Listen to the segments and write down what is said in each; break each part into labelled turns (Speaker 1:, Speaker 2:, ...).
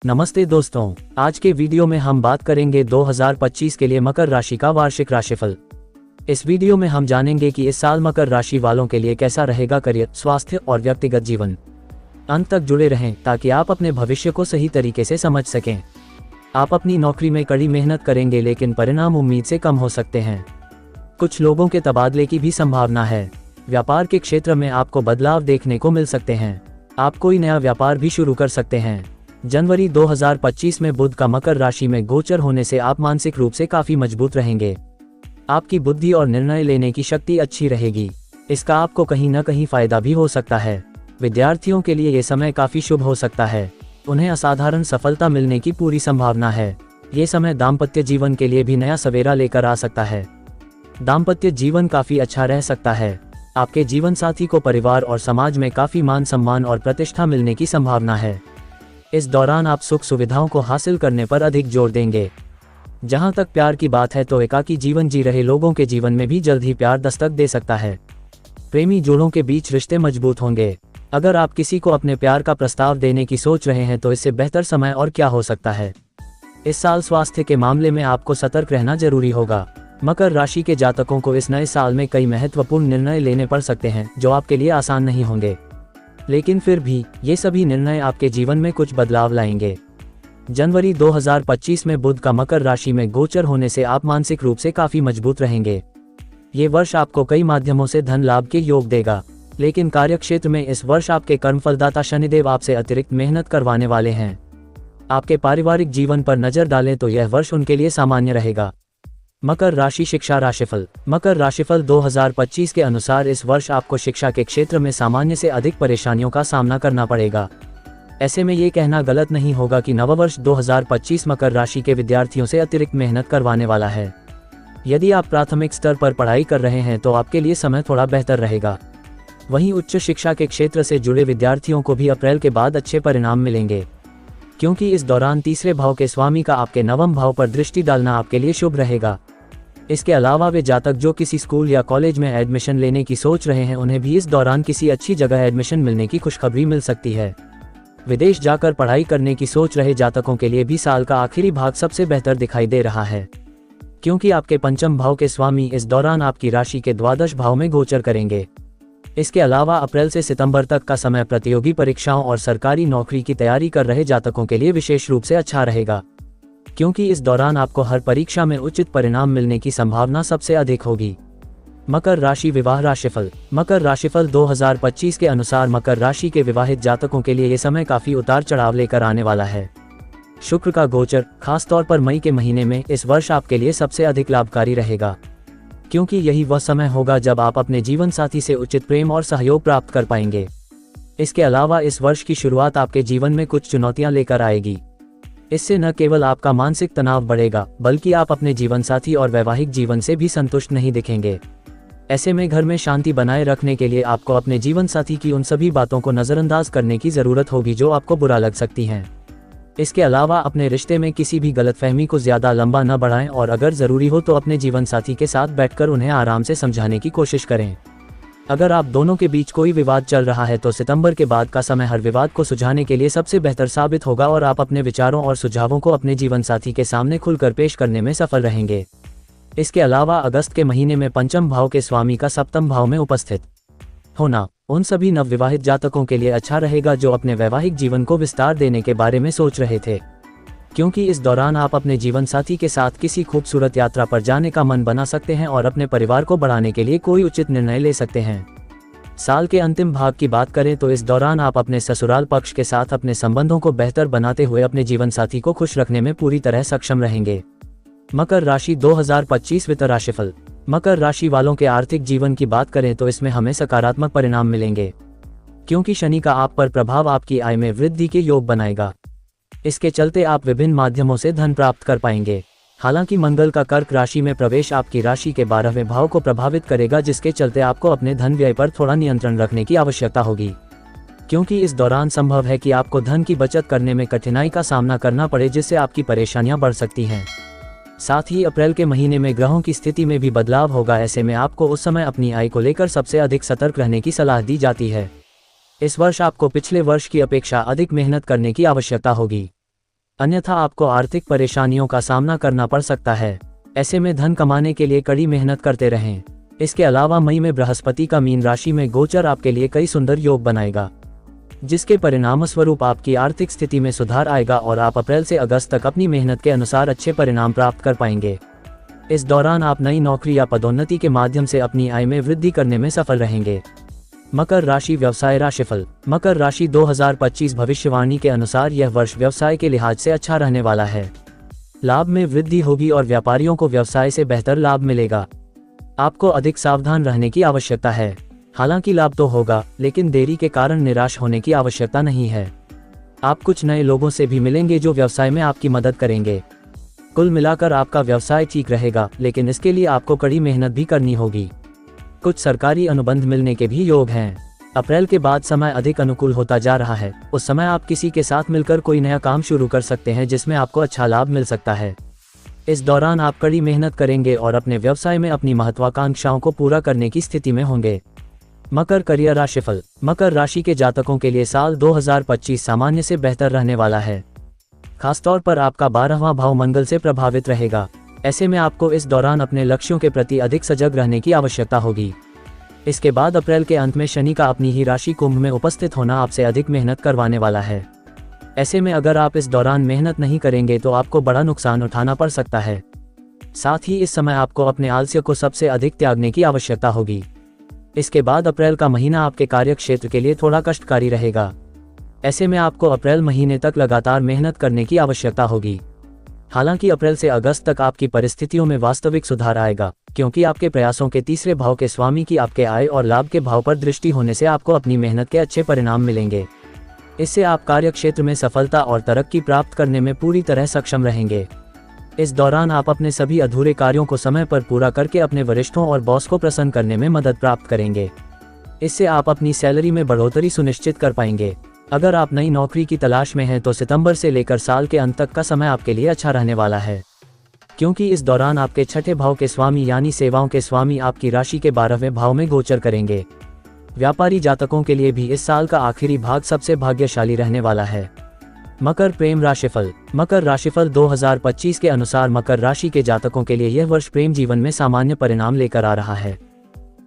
Speaker 1: नमस्ते दोस्तों, आज के वीडियो में हम बात करेंगे 2025 के लिए मकर राशि का वार्षिक राशिफल। इस वीडियो में हम जानेंगे कि इस साल मकर राशि वालों के लिए कैसा रहेगा करियर, स्वास्थ्य और व्यक्तिगत जीवन। अंत तक जुड़े रहें ताकि आप अपने भविष्य को सही तरीके से समझ सकें। आप अपनी नौकरी में कड़ी मेहनत करेंगे लेकिन परिणाम उम्मीद से कम हो सकते हैं। कुछ लोगों के तबादले की भी संभावना है। व्यापार के क्षेत्र में आपको बदलाव देखने को मिल सकते हैं। आप कोई नया व्यापार भी शुरू कर सकते हैं। जनवरी 2025 में बुध का मकर राशि में गोचर होने से आप मानसिक रूप से काफी मजबूत रहेंगे। आपकी बुद्धि और निर्णय लेने की शक्ति अच्छी रहेगी। इसका आपको कहीं न कहीं फायदा भी हो सकता है। विद्यार्थियों के लिए ये समय काफी शुभ हो सकता है। उन्हें असाधारण सफलता मिलने की पूरी संभावना है। ये समय दाम्पत्य जीवन के लिए भी नया सवेरा लेकर आ सकता है। दाम्पत्य जीवन काफी अच्छा रह सकता है। आपके जीवन साथी को परिवार और समाज में काफी मान सम्मान और प्रतिष्ठा मिलने की संभावना है। इस दौरान आप सुख सुविधाओं को हासिल करने पर अधिक जोर देंगे। जहां तक प्यार की बात है तो एकाकी जीवन जी रहे लोगों के जीवन में भी जल्द ही प्यार दस्तक दे सकता है। प्रेमी जोड़ों के बीच रिश्ते मजबूत होंगे। अगर आप किसी को अपने प्यार का प्रस्ताव देने की सोच रहे हैं तो इससे बेहतर समय और क्या हो सकता है। इस साल स्वास्थ्य के मामले में आपको सतर्क रहना जरूरी होगा। मकर राशि के जातकों को इस नए साल में कई महत्वपूर्ण निर्णय लेने पड़ सकते हैं जो आपके लिए आसान नहीं होंगे, लेकिन फिर भी ये सभी निर्णय आपके जीवन में कुछ बदलाव लाएंगे। जनवरी 2025 में बुध का मकर राशि में गोचर होने से आप मानसिक रूप से काफी मजबूत रहेंगे। ये वर्ष आपको कई माध्यमों से धन लाभ के योग देगा, लेकिन कार्यक्षेत्र में इस वर्ष आपके कर्मफलदाता शनिदेव आपसे अतिरिक्त मेहनत करवाने वाले हैं। आपके पारिवारिक जीवन पर नजर डालें तो यह वर्ष उनके लिए सामान्य रहेगा। मकर राशि शिक्षा राशिफल। मकर राशिफल 2025 के अनुसार इस वर्ष आपको शिक्षा के क्षेत्र में सामान्य से अधिक परेशानियों का सामना करना पड़ेगा। ऐसे में ये कहना गलत नहीं होगा कि नववर्ष 2025 मकर राशि के विद्यार्थियों से अतिरिक्त मेहनत करवाने वाला है। यदि आप प्राथमिक स्तर पर पढ़ाई कर रहे हैं तो आपके लिए समय थोड़ा बेहतर रहेगा। वहीं उच्च शिक्षा के क्षेत्र से जुड़े विद्यार्थियों को भी अप्रैल के बाद अच्छे परिणाम मिलेंगे, क्योंकि इस दौरान तीसरे भाव के स्वामी का आपके नवम भाव पर दृष्टि डालना आपके लिए शुभ रहेगा। इसके अलावा वे जातक जो किसी स्कूल या कॉलेज में एडमिशन लेने की सोच रहे हैं उन्हें भी इस दौरान किसी अच्छी जगह एडमिशन मिलने की खुशखबरी मिल सकती है। विदेश जाकर पढ़ाई करने की सोच रहे जातकों के लिए भी साल का आखिरी भाग सबसे बेहतर दिखाई दे रहा है, क्योंकि आपके पंचम भाव के स्वामी इस दौरान आपकी राशि के द्वादश भाव में गोचर करेंगे। इसके अलावा अप्रैल से सितंबर तक का समय प्रतियोगी परीक्षाओं और सरकारी नौकरी की तैयारी कर रहे जातकों के लिए विशेष रूप से अच्छा रहेगा, क्योंकि इस दौरान आपको हर परीक्षा में उचित परिणाम मिलने की संभावना सबसे अधिक होगी। मकर राशि विवाह राशिफल। मकर राशिफल 2025 के अनुसार मकर राशि के विवाहित जातकों के लिए ये समय काफी उतार चढ़ाव लेकर आने वाला है। शुक्र का गोचर खासतौर पर मई के महीने में इस वर्ष आपके लिए सबसे अधिक लाभकारी रहेगा, क्योंकि यही वह समय होगा जब आप अपने जीवन साथी से उचित प्रेम और सहयोग प्राप्त कर पाएंगे। इसके अलावा इस वर्ष की शुरुआत आपके जीवन में कुछ चुनौतियां लेकर आएगी। इससे न केवल आपका मानसिक तनाव बढ़ेगा बल्कि आप अपने जीवन साथी और वैवाहिक जीवन से भी संतुष्ट नहीं दिखेंगे। ऐसे में घर में शांति बनाए रखने के लिए आपको अपने जीवन साथी की उन सभी बातों को नजरअंदाज करने की जरूरत होगी जो आपको बुरा लग सकती हैं। इसके अलावा अपने रिश्ते में किसी भी गलतफहमी को ज्यादा लंबा न बढ़ाएं और अगर जरूरी हो तो अपने जीवन साथी के साथ बैठकर उन्हें आराम से समझाने की कोशिश करें। अगर आप दोनों के बीच कोई विवाद चल रहा है तो सितंबर के बाद का समय हर विवाद को सुलझाने के लिए सबसे बेहतर साबित होगा और आप अपने विचारों और सुझावों को अपने जीवन साथी के सामने खुलकर पेश करने में सफल रहेंगे। इसके अलावा अगस्त के महीने में पंचम भाव के स्वामी का सप्तम भाव में उपस्थित होना उन सभी नवविवाहित जातकों के लिए अच्छा रहेगा जो अपने वैवाहिक जीवन को विस्तार देने के बारे में सोच रहे थे, क्योंकि इस दौरान आप अपने जीवन साथी के साथ किसी खूबसूरत यात्रा पर जाने का मन बना सकते हैं और अपने परिवार को बढ़ाने के लिए कोई उचित निर्णय ले सकते हैं। साल के अंतिम भाग की बात करें तो इस दौरान आप अपने ससुराल पक्ष के साथ अपने संबंधों को बेहतर बनाते हुए अपने जीवन साथी को खुश रखने में पूरी तरह सक्षम रहेंगे। मकर राशि 2025 वित्त राशिफल। मकर राशि वालों के आर्थिक जीवन की बात करें तो इसमें हमें सकारात्मक परिणाम मिलेंगे, क्योंकि शनि का आप पर प्रभाव आपकी आय में वृद्धि के योग बनाएगा। इसके चलते आप विभिन्न माध्यमों से धन प्राप्त कर पाएंगे। हालांकि मंगल का कर्क राशि में प्रवेश आपकी राशि के 12वें भाव को प्रभावित करेगा, जिसके चलते आपको अपने धन व्यय पर थोड़ा नियंत्रण रखने की आवश्यकता होगी, क्योंकि इस दौरान संभव है कि आपको धन की बचत करने में कठिनाई का सामना करना पड़े, जिससे आपकी परेशानियां बढ़ सकती हैं। साथ ही अप्रैल के महीने में ग्रहों की स्थिति में भी बदलाव होगा। ऐसे में आपको उस समय अपनी आय को लेकर सबसे अधिक सतर्क रहने की सलाह दी जाती है। इस वर्ष आपको पिछले वर्ष की अपेक्षा अधिक मेहनत करने की आवश्यकता होगी। अन्यथा आपको आर्थिक परेशानियों का सामना करना पड़ सकता है। ऐसे में धन कमाने के लिए कड़ी मेहनत करते रहें। इसके अलावा मई में बृहस्पति का मीन राशि में गोचर आपके लिए कई सुंदर योग बनाएगा, जिसके परिणामस्वरूप आपकी आर्थिक स्थिति में सुधार आएगा और आप अप्रैल से अगस्त तक अपनी मेहनत के अनुसार अच्छे परिणाम प्राप्त कर पाएंगे। इस दौरान आप नई नौकरी या पदोन्नति के माध्यम से अपनी आय में वृद्धि करने में सफल रहेंगे। मकर राशि व्यवसाय राशिफल। मकर राशि 2025 भविष्यवाणी के अनुसार यह वर्ष व्यवसाय के लिहाज से अच्छा रहने वाला है। लाभ में वृद्धि होगी और व्यापारियों को व्यवसाय से बेहतर लाभ मिलेगा। आपको अधिक सावधान रहने की आवश्यकता है। हालांकि लाभ तो होगा, लेकिन देरी के कारण निराश होने की आवश्यकता नहीं है। आप कुछ नए लोगों से भी मिलेंगे जो व्यवसाय में आपकी मदद करेंगे। कुल मिलाकर आपका व्यवसाय ठीक रहेगा, लेकिन इसके लिए आपको कड़ी मेहनत भी करनी होगी। कुछ सरकारी अनुबंध मिलने के भी योग हैं। अप्रैल के बाद समय अधिक अनुकूल होता जा रहा है। उस समय आप किसी के साथ मिलकर कोई नया काम शुरू कर सकते हैं जिसमें आपको अच्छा लाभ मिल सकता है। इस दौरान आप कड़ी मेहनत करेंगे और अपने व्यवसाय में अपनी महत्वाकांक्षाओं को पूरा करने की स्थिति में होंगे। मकर करियर राशिफल। मकर राशि के जातकों के लिए साल 2025 सामान्य से बेहतर रहने वाला है। खासतौर पर आपका 12वां भाव मंगल से प्रभावित रहेगा। ऐसे में आपको इस दौरान अपने लक्ष्यों के प्रति अधिक सजग रहने की आवश्यकता होगी। इसके बाद अप्रैल के अंत में शनि का अपनी ही राशि कुंभ में उपस्थित होना आपसे अधिक मेहनत करवाने वाला है। ऐसे में अगर आप इस दौरान मेहनत नहीं करेंगे तो आपको बड़ा नुकसान उठाना पड़ सकता है। साथ ही इस समय आपको अपने आलस्य को सबसे अधिक त्यागने की आवश्यकता होगी। इसके बाद अप्रैल का महीना आपके कार्य क्षेत्र के लिए थोड़ा कष्टकारी रहेगा। ऐसे में आपको अप्रैल महीने तक लगातार मेहनत करने की आवश्यकता होगी। हालांकि अप्रैल से अगस्त तक आपकी परिस्थितियों में वास्तविक सुधार आएगा, क्योंकि आपके प्रयासों के तीसरे भाव के स्वामी की आपके आय और लाभ के भाव पर दृष्टि होने से आपको अपनी मेहनत के अच्छे परिणाम मिलेंगे। इससे आप कार्य क्षेत्र में सफलता और तरक्की प्राप्त करने में पूरी तरह सक्षम रहेंगे। इस दौरान आप अपने सभी अधूरे कार्यों को समय पर पूरा करके अपने वरिष्ठों और बॉस को प्रसन्न करने में मदद प्राप्त करेंगे। इससे आप अपनी सैलरी में बढ़ोतरी सुनिश्चित कर पाएंगे। अगर आप नई नौकरी की तलाश में हैं तो सितंबर से लेकर साल के अंत तक का समय आपके लिए अच्छा रहने वाला है, क्योंकि इस दौरान आपके छठे भाव के स्वामी यानी सेवाओं के स्वामी आपकी राशि के 12वें भाव में गोचर करेंगे। व्यापारी जातकों के लिए भी इस साल का आखिरी भाग सबसे भाग्यशाली रहने वाला है। मकर प्रेम राशिफल। मकर राशिफल 2025 के अनुसार मकर राशि के जातकों के लिए यह वर्ष प्रेम जीवन में सामान्य परिणाम लेकर आ रहा है।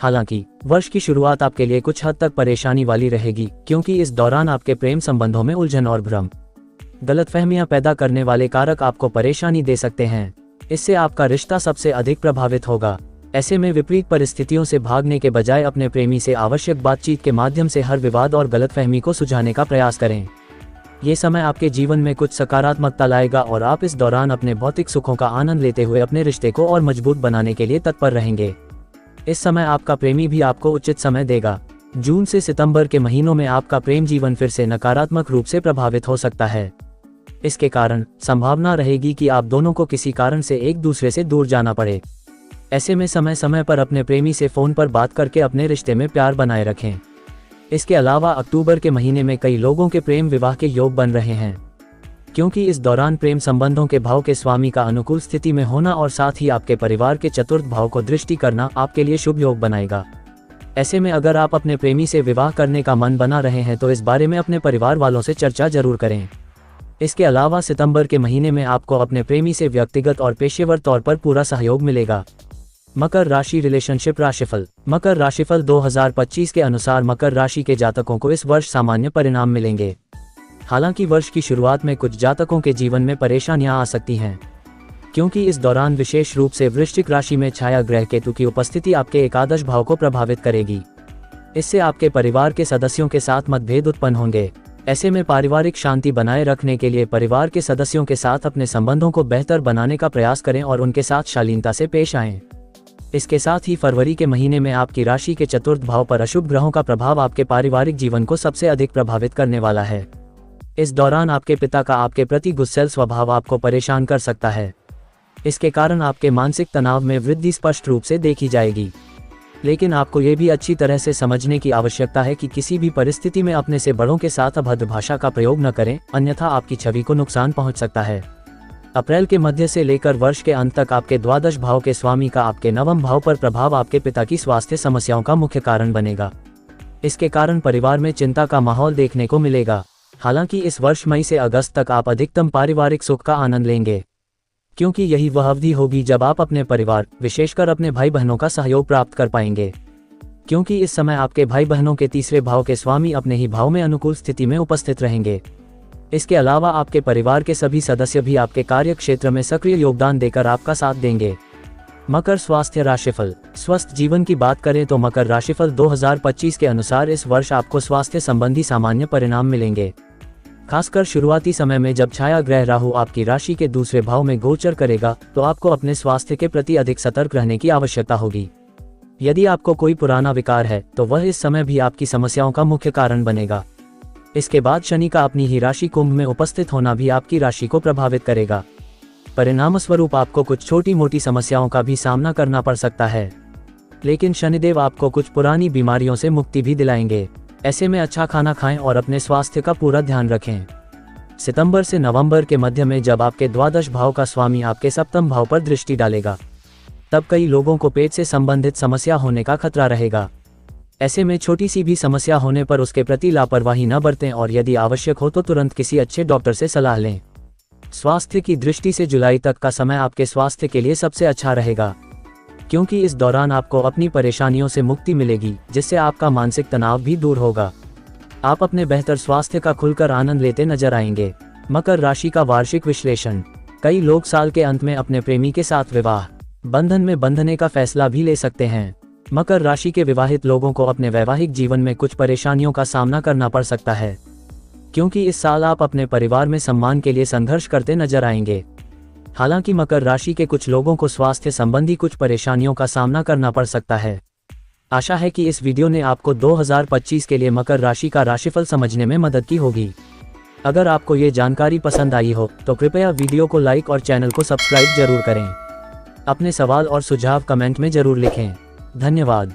Speaker 1: हालांकि वर्ष की शुरुआत आपके लिए कुछ हद तक परेशानी वाली रहेगी, क्योंकि इस दौरान आपके प्रेम संबंधों में उलझन और भ्रम, गलतफहमियां पैदा करने वाले कारक आपको परेशानी दे सकते हैं। इससे आपका रिश्ता सबसे अधिक प्रभावित होगा। ऐसे में विपरीत परिस्थितियों से भागने के बजाय अपने प्रेमी से आवश्यक बातचीत के माध्यम से हर विवाद और गलतफहमी को सुलझाने का प्रयास करें। ये समय आपके जीवन में कुछ सकारात्मकता लाएगा और आप इस दौरान अपने भौतिक सुखों का आनंद लेते हुए अपने रिश्ते को और मजबूत बनाने के लिए तत्पर रहेंगे। इस समय आपका प्रेमी भी आपको उचित समय देगा। जून से सितंबर के महीनों में आपका प्रेम जीवन फिर से नकारात्मक रूप से प्रभावित हो सकता है। इसके कारण संभावना रहेगी कि आप दोनों को किसी कारण से एक दूसरे से दूर जाना पड़े। ऐसे में समय समय पर अपने प्रेमी से फोन पर बात करके अपने रिश्ते में प्यार बनाए रखें। इसके अलावा अक्टूबर के महीने में कई लोगों के प्रेम विवाह के योग बन रहे हैं, क्योंकि इस दौरान प्रेम संबंधों के भाव के स्वामी का अनुकूल स्थिति में होना और साथ ही आपके परिवार के चतुर्थ भाव को दृष्टि करना आपके लिए शुभ योग बनाएगा। ऐसे में अगर आप अपने प्रेमी से विवाह करने का मन बना रहे हैं तो इस बारे में अपने परिवार वालों से चर्चा जरूर करें। इसके अलावा सितंबर के महीने में आपको अपने प्रेमी से व्यक्तिगत और पेशेवर तौर पर पूरा सहयोग मिलेगा। मकर राशि रिलेशनशिप राशिफल। मकर राशिफल 2025 के अनुसार मकर राशि के जातकों को इस वर्ष सामान्य परिणाम मिलेंगे। हालांकि वर्ष की शुरुआत में कुछ जातकों के जीवन में परेशानियां आ सकती हैं, क्योंकि इस दौरान विशेष रूप से वृश्चिक राशि में छाया ग्रह केतु की उपस्थिति आपके एकादश भाव को प्रभावित करेगी। इससे आपके परिवार के सदस्यों के साथ मतभेद उत्पन्न होंगे। ऐसे में पारिवारिक शांति बनाए रखने के लिए परिवार के सदस्यों के साथ अपने संबंधों को बेहतर बनाने का प्रयास करें और उनके साथ शालीनता से पेश आएं। इसके साथ ही फरवरी के महीने में आपकी राशि के चतुर्थ भाव पर अशुभ ग्रहों का प्रभाव आपके पारिवारिक जीवन को सबसे अधिक प्रभावित करने वाला है। इस दौरान आपके पिता का आपके प्रति गुस्सैल स्वभाव आपको परेशान कर सकता है। इसके कारण आपके मानसिक तनाव में वृद्धि स्पष्ट रूप से देखी जाएगी। लेकिन आपको ये भी अच्छी तरह से समझने की आवश्यकता है कि किसी भी परिस्थिति में अपने से बड़ों के साथ अभद्र भाषा का प्रयोग न करें, अन्यथा आपकी छवि को नुकसान पहुंच सकता है। अप्रैल के मध्य से लेकर वर्ष के अंत तक आपके द्वादश भाव के स्वामी का आपके नवम भाव पर प्रभाव आपके पिता की स्वास्थ्य समस्याओं का मुख्य कारण बनेगा। इसके कारण परिवार में चिंता का माहौल देखने को मिलेगा। हालांकि इस वर्ष मई से अगस्त तक आप अधिकतम पारिवारिक सुख का आनंद लेंगे, क्योंकि यही वह अवधि होगी जब आप अपने परिवार, विशेषकर अपने भाई बहनों का सहयोग प्राप्त कर पाएंगे, क्योंकि इस समय आपके भाई बहनों के तीसरे भाव के स्वामी अपने ही भाव में अनुकूल स्थिति में उपस्थित रहेंगे। इसके अलावा आपके परिवार के सभी सदस्य भी आपके कार्य क्षेत्र में सक्रिय योगदान देकर आपका साथ देंगे। मकर स्वास्थ्य राशिफल। स्वस्थ जीवन की बात करें तो मकर राशिफल 2025 के अनुसार इस वर्ष आपको स्वास्थ्य संबंधी सामान्य परिणाम मिलेंगे। खासकर शुरुआती समय में जब छाया ग्रह राहु आपकी राशि के दूसरे भाव में गोचर करेगा तो आपको अपने स्वास्थ्य के प्रति अधिक सतर्क रहने की आवश्यकता होगी। यदि आपको कोई पुराना विकार है तो वह इस समय भी आपकी समस्याओं का मुख्य कारण बनेगा। इसके बाद शनि का अपनी ही राशि कुंभ में उपस्थित होना भी आपकी राशि को प्रभावित करेगा। परिणामस्वरूप आपको कुछ छोटी मोटी समस्याओं का भी सामना करना पड़ सकता है, लेकिन शनिदेव आपको कुछ पुरानी बीमारियों से मुक्ति भी दिलाएंगे। ऐसे में अच्छा खाना खाएं और अपने स्वास्थ्य का पूरा ध्यान रखें। सितंबर से नवंबर के मध्य में जब आपके द्वादश भाव का स्वामी आपके सप्तम भाव पर दृष्टि डालेगा, तब कई लोगों को पेट से संबंधित समस्या होने का खतरा रहेगा। ऐसे में छोटी सी भी समस्या होने पर उसके प्रति लापरवाही न बरतें और यदि आवश्यक हो तो तुरंत किसी अच्छे डॉक्टर से सलाह लें। स्वास्थ्य की दृष्टि से जुलाई तक का समय आपके स्वास्थ्य के लिए सबसे अच्छा रहेगा, क्योंकि इस दौरान आपको अपनी परेशानियों से मुक्ति मिलेगी, जिससे आपका मानसिक तनाव भी दूर होगा। आप अपने बेहतर स्वास्थ्य का खुलकर आनंद लेते नजर आएंगे। मकर राशि का वार्षिक विश्लेषण। कई लोग साल के अंत में अपने प्रेमी के साथ विवाह बंधन में बंधने का फैसला भी ले सकते हैं। मकर राशि के विवाहित लोगों को अपने वैवाहिक जीवन में कुछ परेशानियों का सामना करना पड़ सकता है, क्योंकि इस साल आप अपने परिवार में सम्मान के लिए संघर्ष करते नजर आएंगे। हालांकि मकर राशि के कुछ लोगों को स्वास्थ्य संबंधी कुछ परेशानियों का सामना करना पड़ सकता है। आशा है कि इस वीडियो ने आपको 2025 के लिए मकर राशि का राशिफल समझने में मदद की होगी। अगर आपको ये जानकारी पसंद आई हो तो कृपया वीडियो को लाइक और चैनल को सब्सक्राइब जरूर करें। अपने सवाल और सुझाव कमेंट में जरूर लिखें। धन्यवाद।